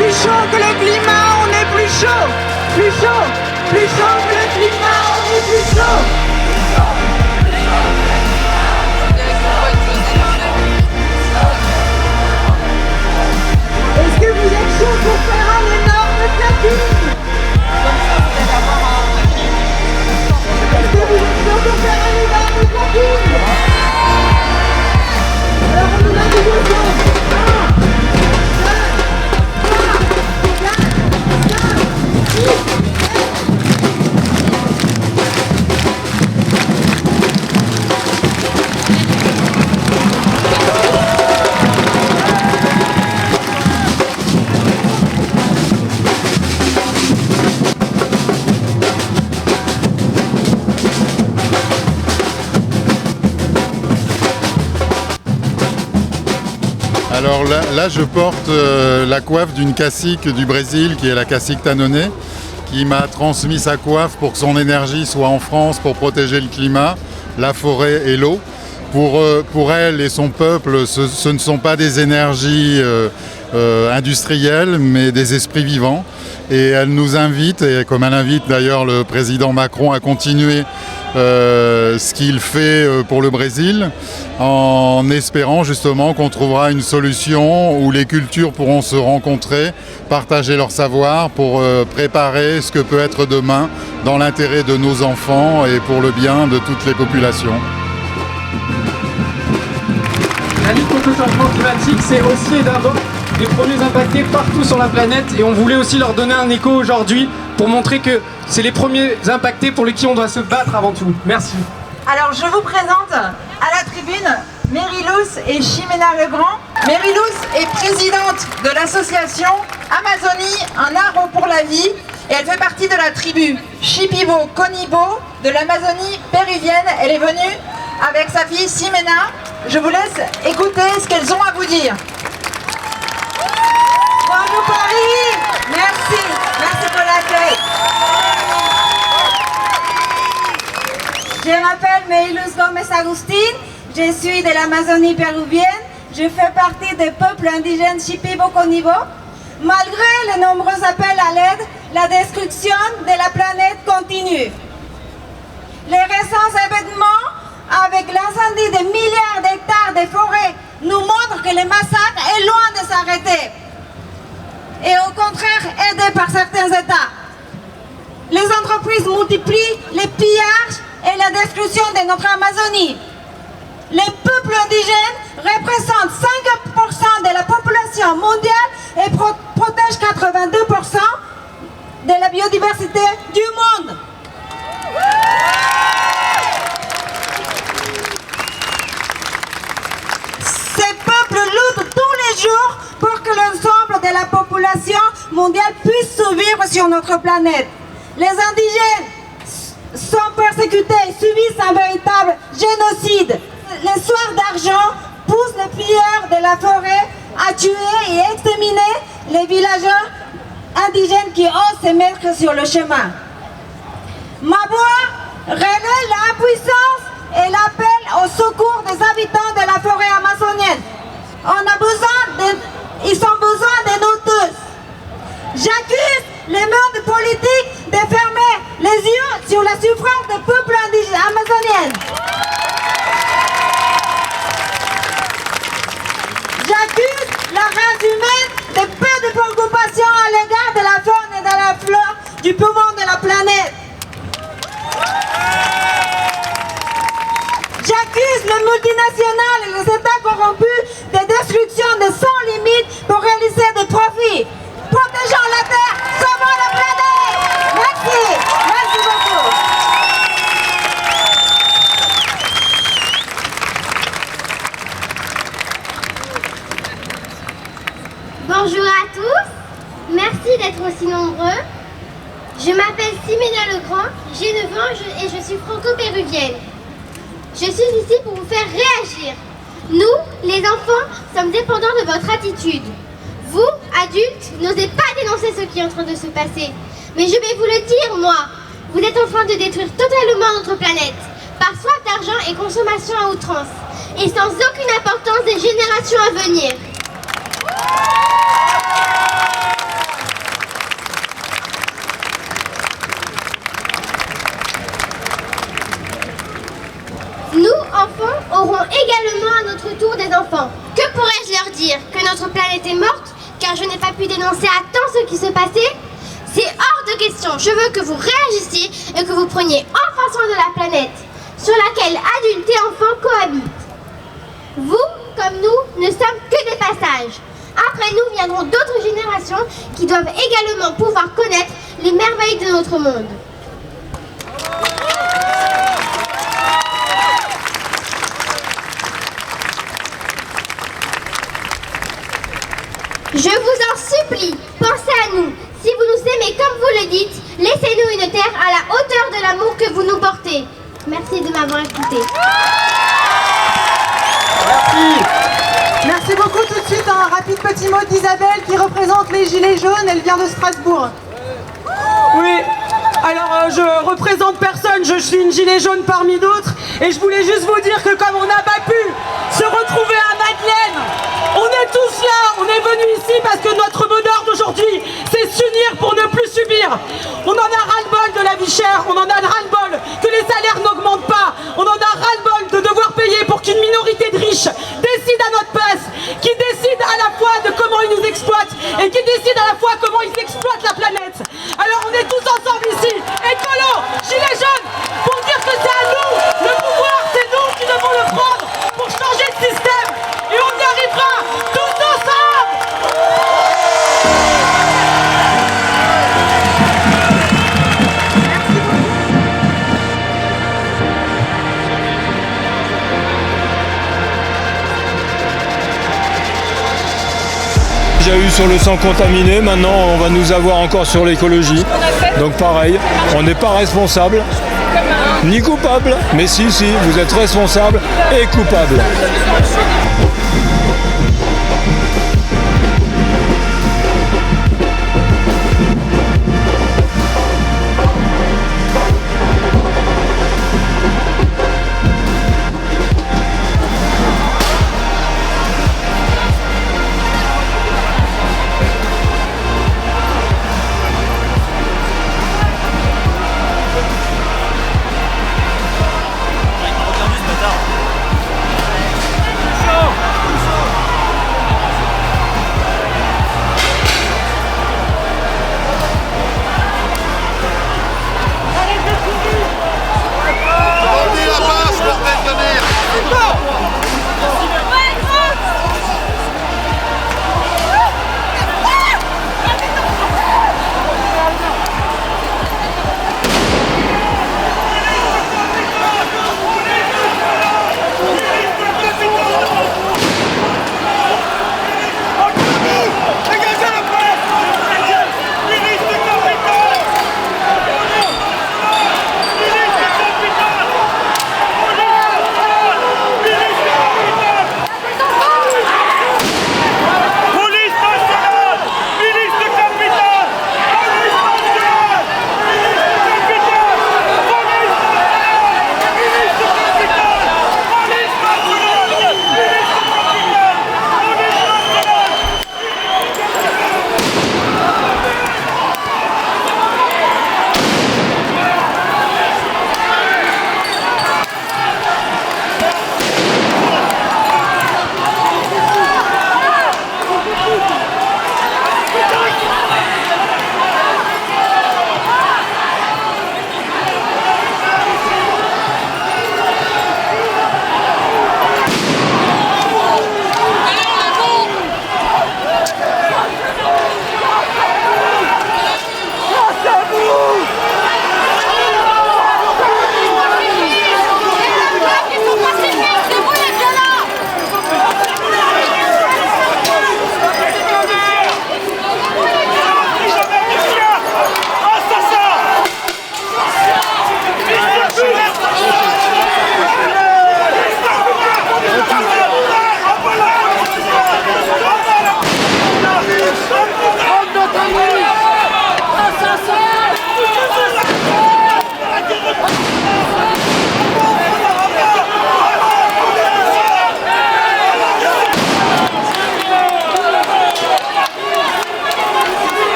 Plus chaud que le climat, on est plus chaud. Plus chaud que le climat, on est plus chaud. Est-ce que vous êtes chaud pour faire un énorme clapping? Est-ce que vous êtes chaud pour faire un énorme clapping? Alors on nous a dit deux choses. 1, 2, 3, 4, 5, 6. Alors là, je porte la coiffe d'une cacique du Brésil, qui est la cacique Tanonê, qui m'a transmis sa coiffe pour que son énergie soit en France pour protéger le climat, la forêt et l'eau. Pour elle et son peuple, ce ne sont pas des énergies industrielles, mais des esprits vivants. Et elle nous invite, et comme elle invite d'ailleurs le président Macron à continuer ce qu'il fait pour le Brésil, en espérant justement qu'on trouvera une solution où les cultures pourront se rencontrer, partager leur savoir pour préparer ce que peut être demain dans l'intérêt de nos enfants et pour le bien de toutes les populations. La lutte contre le changement climatique, c'est aussi et d'abord les premiers impactés partout sur la planète, et on voulait aussi leur donner un écho aujourd'hui pour montrer que c'est les premiers impactés pour lesquels on doit se battre avant tout. Merci. Alors je vous présente à la tribune Merilous et Ximena Legrand. Merilous est présidente de l'association Amazonie, un arbre pour la vie, et elle fait partie de la tribu Shipibo Conibo de l'Amazonie péruvienne. Elle est venue avec sa fille Ximena. Je vous laisse écouter ce qu'elles ont à vous dire. Bonjour Paris, merci pour l'accueil. Je m'appelle Merilous Gomez Agustin, je suis de l'Amazonie péruvienne, je fais partie des peuples indigènes Shipibo-Conibo. Malgré les nombreux appels à l'aide, la destruction de la planète continue. Les récents événements avec l'incendie de milliards d'hectares de forêts nous montrent que le massacre est loin de s'arrêter et au contraire aidé par certains États. Les entreprises multiplient les pillages et la destruction de notre Amazonie. Les peuples indigènes représentent 5% de la population mondiale et protègent 82% de la biodiversité du monde. Ces peuples luttent tous les jours pour que l'ensemble de la population mondiale puisse survivre sur notre planète. Les indigènes sont persécutés et subissent un véritable génocide. Les soirs d'argent poussent les pilleurs de la forêt à tuer et exterminer les villageois indigènes qui osent se mettre sur le chemin. Ma voix relaie l'impuissance et l'appel au secours des habitants de la forêt amazonienne. Ils ont besoin de nous tous. J'accuse les mondes politiques de fermer les yeux sur la souffrance des peuples indigènes amazoniens. J'accuse la race humaine de peu de préoccupation à l'égard de la faune et de la flore du poumon de la planète. J'accuse les multinationales et les États corrompus de destruction de sans limite pour réaliser des profits. Protégeons la Terre, sauvons la planète. Merci. Merci beaucoup. Bonjour à tous. Merci d'être aussi nombreux. Je m'appelle Ximena Legrand, j'ai 9 ans et je suis franco-péruvienne. Je suis ici pour vous faire réagir. Nous, les enfants, sommes dépendants de votre attitude. Vous, adultes, n'osez pas dénoncer ce qui est en train de se passer. Mais je vais vous le dire, moi. Vous êtes en train de détruire totalement notre planète, par soif d'argent et consommation à outrance, et sans aucune importance des générations à venir. Nous, enfants, aurons également à notre tour des enfants. Que pourrais-je leur dire? Que notre planète est morte, car je n'ai pas pu dénoncer à temps ce qui se passait? C'est hors de question. Je veux que vous réagissiez et que vous preniez enfin soin de la planète, sur laquelle adultes et enfants cohabitent. Vous, comme nous, ne sommes que des passages. Après nous viendront d'autres générations qui doivent également pouvoir connaître les merveilles de notre monde. Je vous en supplie, pensez à nous. Si vous nous aimez comme vous le dites, laissez-nous une terre à la hauteur de l'amour que vous nous portez. Merci de m'avoir écouté. Merci beaucoup. Tout de suite, un rapide petit mot d'Isabelle qui représente les Gilets jaunes. Elle vient de Strasbourg. Oui, alors je représente personne, je suis une gilet jaune parmi d'autres et je voulais juste vous dire que comme on n'a pas pu se retrouver à Madeleine, on est tous là, on est venus ici parce que notre mot d'ordre d'aujourd'hui, c'est s'unir pour ne plus subir. On en a ras-le-bol de la vie chère, on en a ras-le-bol que les salaires n'augmentent pas, on en a ras-le-bol de devoir payer pour qu'une minorité de riches décide à notre place, qui décide à la fois de comment ils nous exploitent et qui décide à la fois comment ils exploitent la planète. Alors on est tous ensemble ici, écolo, gilets jaunes, pour dire que c'est à nous, le pouvoir, c'est nous qui devons le prendre pour changer le système. Et on y arrivera tous ensemble. Déjà eu sur le sang contaminé, maintenant on va nous avoir encore sur l'écologie. Donc pareil, on n'est pas responsable, ni coupable, mais si, vous êtes responsable et coupable.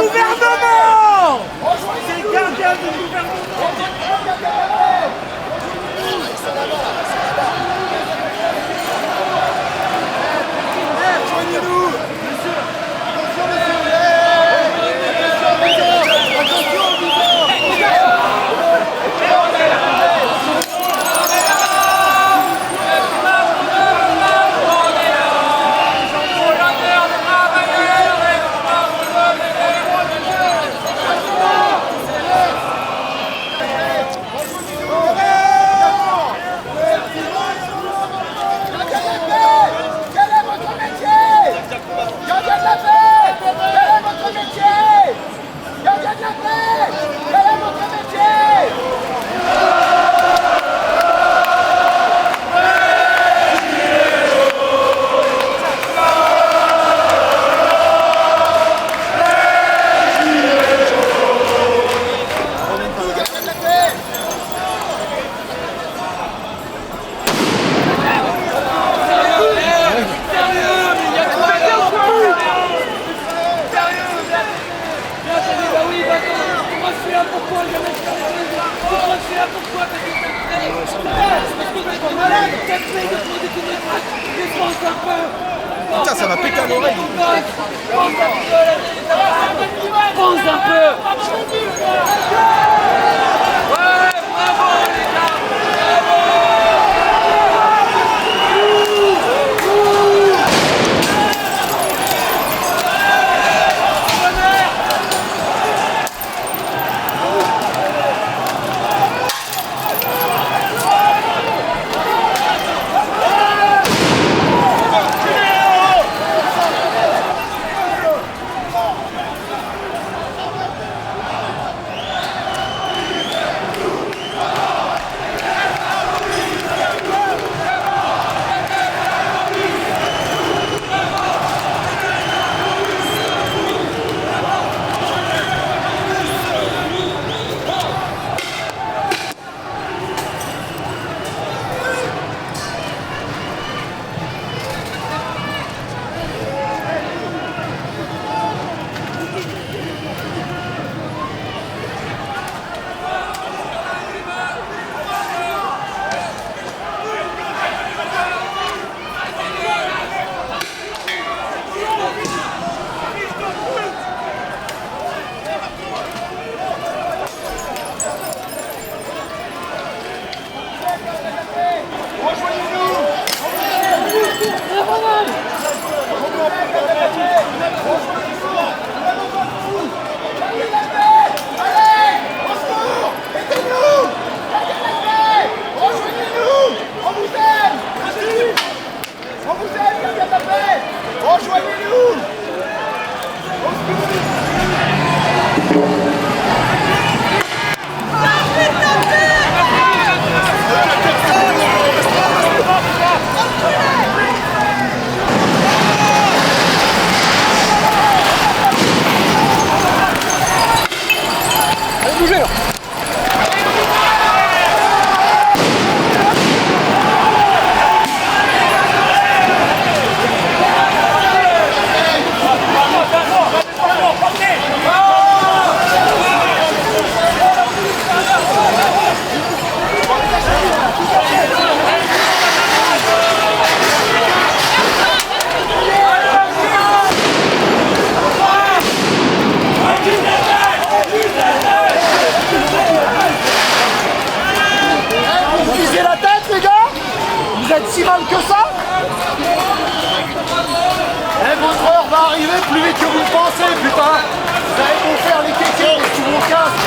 gouvernement. C'est le gardien du gouvernement. Joignez-nous. Putain, ça m'a pété à l'oreille. Pense un peu. Vous êtes si mal que ça? Votre heure va arriver plus vite que vous le pensez, putain. Vous allez vous faire les kékés sous mon casque.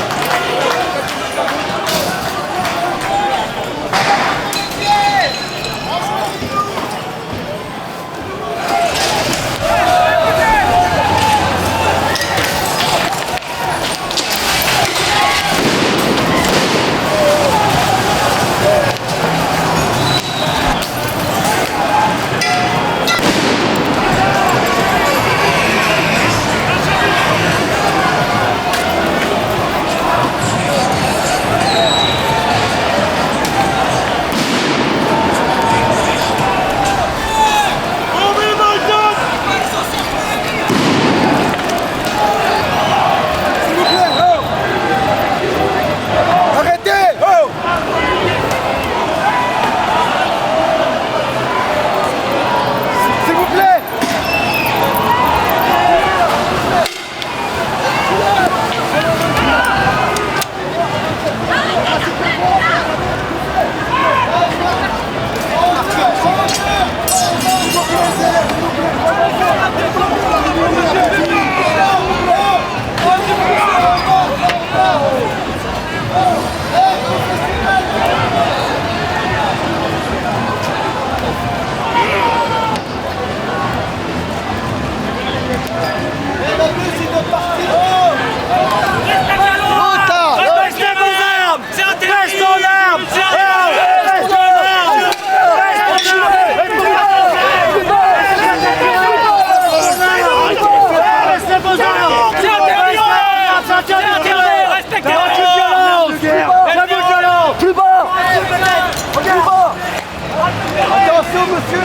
Attention, monsieur!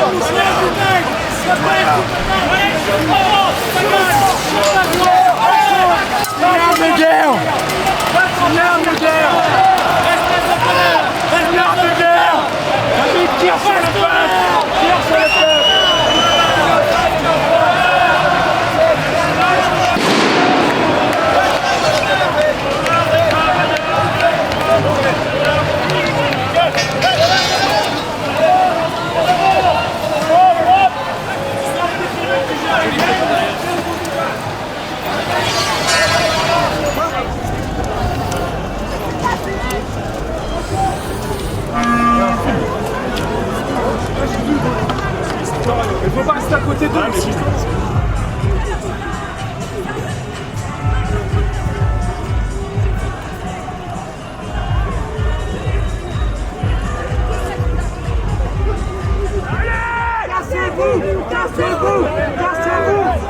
Arme de guerre! Arme de guerre! Arme de guerre! Tire sur le peuple! Tire sur le peuple! Il faut pas rester à côté d'eux aussi. Cassez-vous! Cassez-vous! Cassez-vous!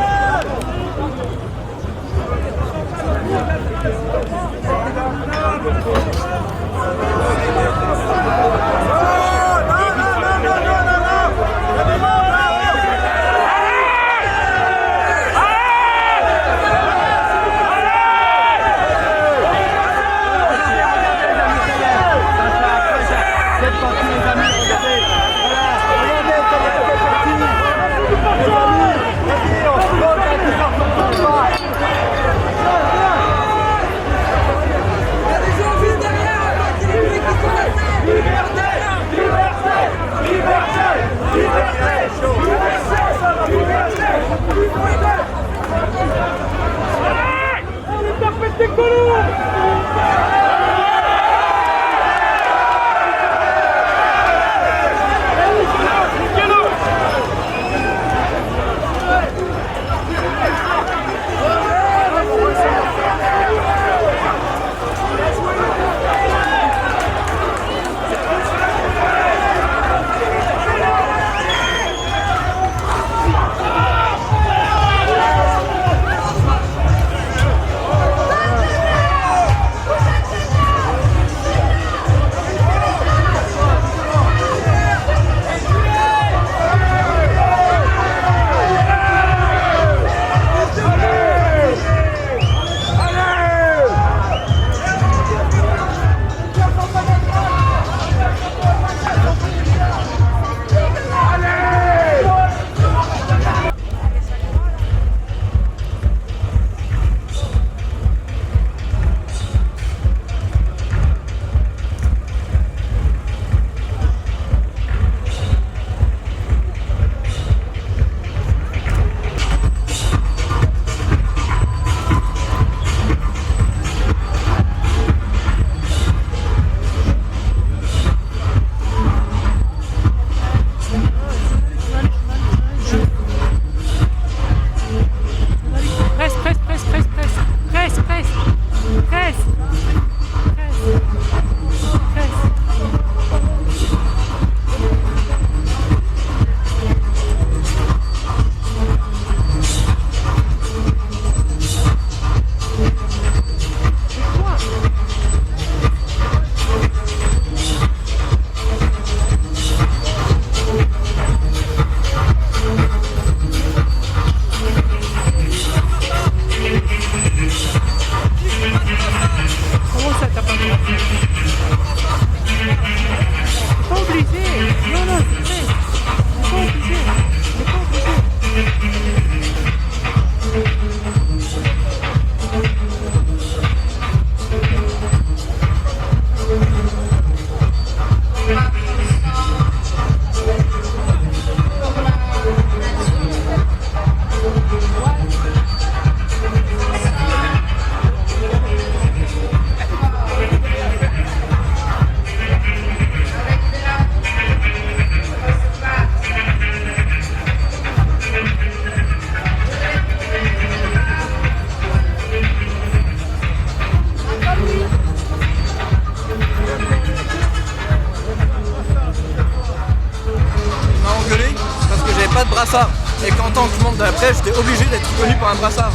tant que membre de la presse, j'étais obligé d'être reconnu par un brassard.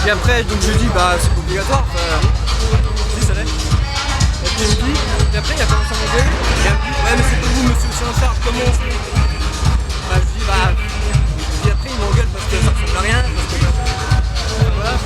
Et après, donc je dis, bah c'est pas obligatoire. Si, ça l'est. Et puis il me dit, et après il a commencé à m'engueuler. Et il me dit, ouais, mais c'est pas vous, monsieur, c'est en charge, comment on fait? Bah je dis, bah. Et après il m'engueule parce que ça ressemble à rien. Parce que, voilà.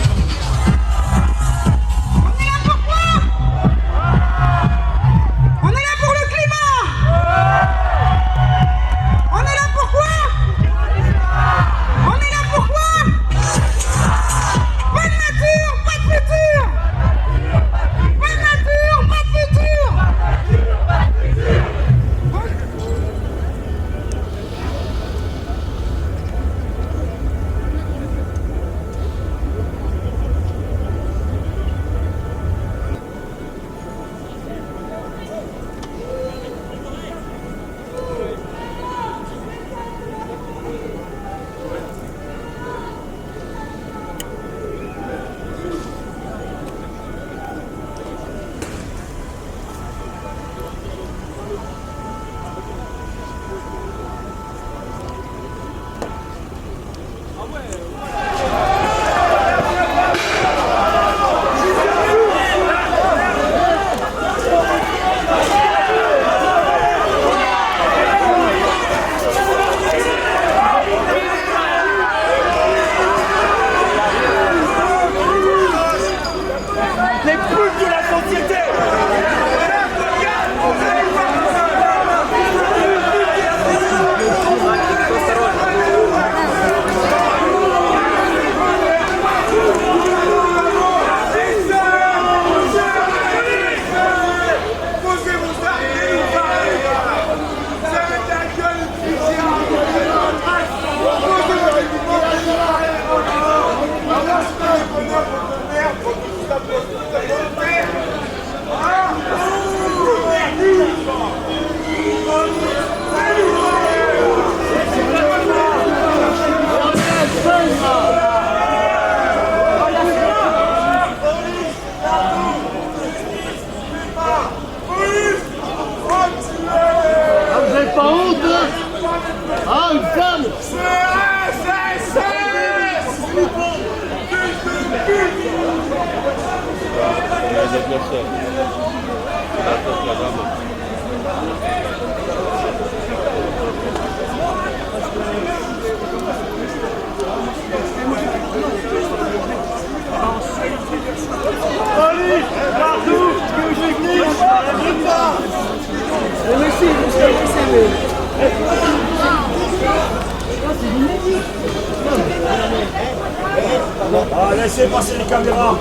Laissez passer les caméras,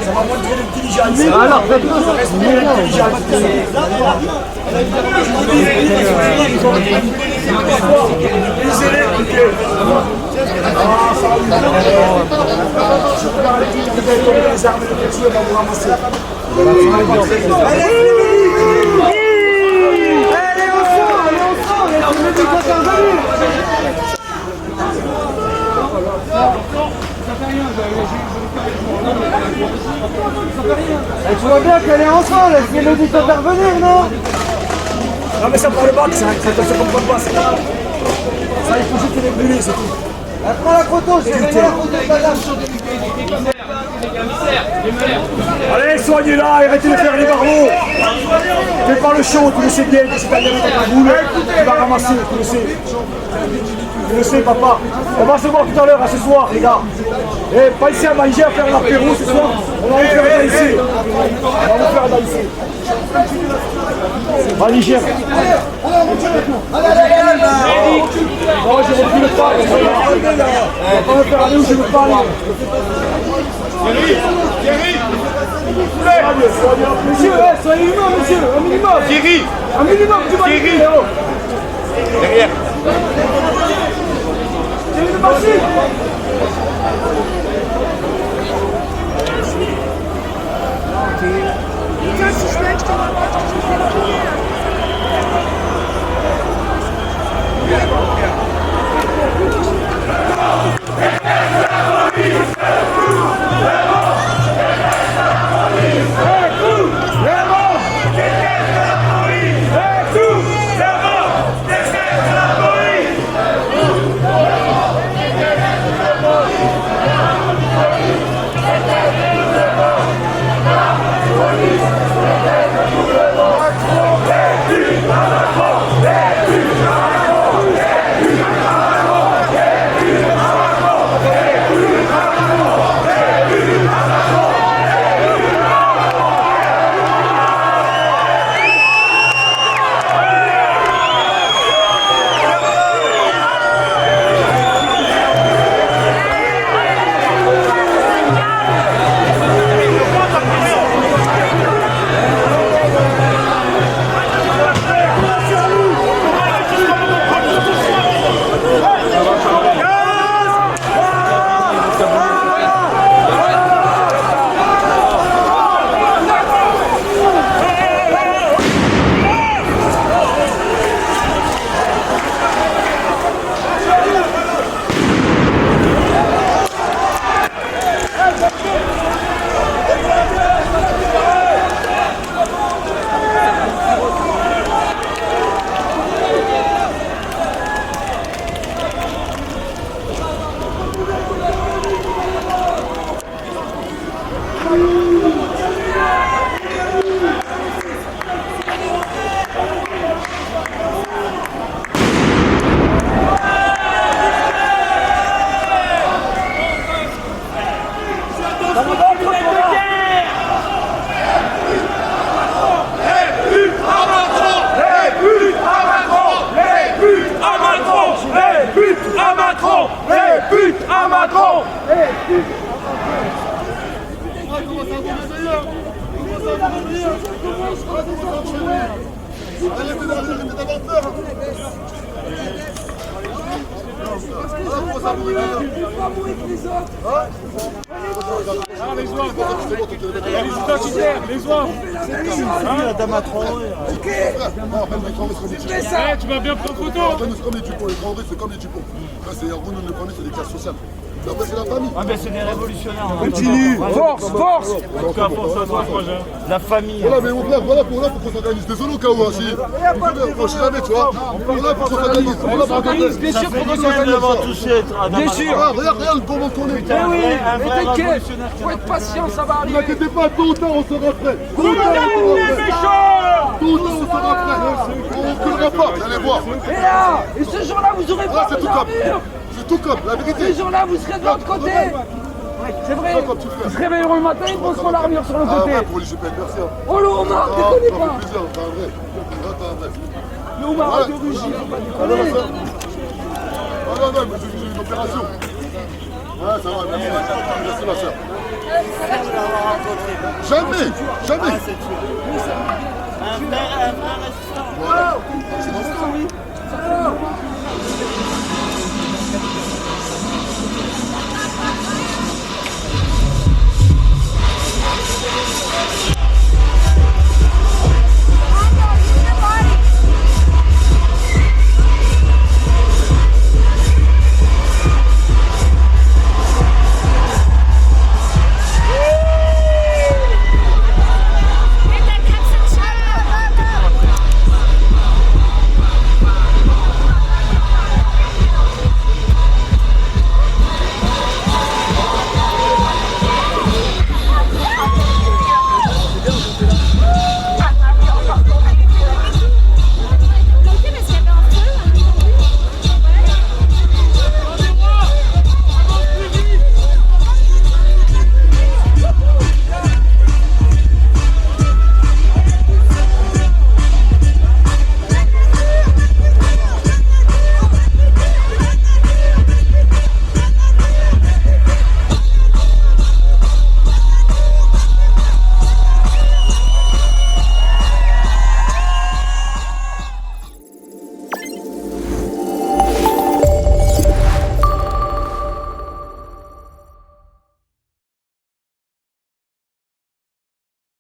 ça va montrer l'intelligence. Alors, faites-moi ça reste l'intelligence. Les élèves, écoutez. Ah, ça va vous faire. Je regarde l'équipe qui va donner les armes de perso et va vous ramasser. Allez, on sort, on est du côté intervenu. Tu vois bien qu'elle est en train, laisse Mélodie t'intervenir, non? Non mais ça prend le bac, ça se comprend pas, ça. Ça, il faut juste les brûler, c'est tout. Prends la photo, je vais gagner la photo de la dame. Allez, soignez-la, arrêtez de faire les barreaux. Fais pas le show, tu le sais bien que c'est un gamin dans ta boule. Tu vas ramasser, tu le sais. Tu le sais, papa. On va se voir tout à l'heure, à ce soir, les gars. Et pas ici à manger, à faire l'apéro ce soir. On va vous faire danser. On va vous faire danser. Allez, gère. Moi, j'ai repris le pas. On va me faire aller où je veux pas aller. Thierry, monsieur, soyez humain, monsieur, un minimum. Thierry, un minimum, tu vas Thierry. Derrière. Thierry de machine. Les identitaires, les oies. La dame à Traoré. Ok. Tu vas bien prendre photo. C'est comme les Dupont, les Traoré, c'est comme les Dupont. Là, c'est un groupe de Traoré, c'est des classes sociales. Après, c'est la famille. Ah, ben c'est des révolutionnaires. Continue. Force, force. En tout cas, force à toi, la famille. Voilà, mais on voilà pour qu'on s'organise. Désolé au cas où, hein, si. On sait jamais, tu vois. Voilà pour qu'on s'organise. Voilà pour qu'on s'organise. Bien sûr qu'on s'organise. Bien sûr. Regarde le bon moment qu'on est. Eh oui, mais t'inquiète. Faut être patient, ça va Ne arriver. vous inquiétez pas, tôt ou tard, on sera prêt. Tôt ou tard, on sera prêt. On ne reculera pas, vous allez voir. Et là, et ce jour-là, vous aurez pas C'est vos tout comme. armures. C'est tout comme, la vérité. Ce jour-là, vous serez de l'autre côté. C'est vrai. Ils se réveilleront le matin, ils poseront l'armure sur le Ah côté. ouais, pour les GPN, merci. Oh le homard, déconnez Ça fait pas. plaisir, t'as un vrai. T'as un vrai. Le homard de Rugy, faut pas déconner. Ah non, mais j'ai une opération. Ouais, ça va, merci. Merci, ma soeur. Jamais, jamais. Voilà. C'est bon, ça, oui.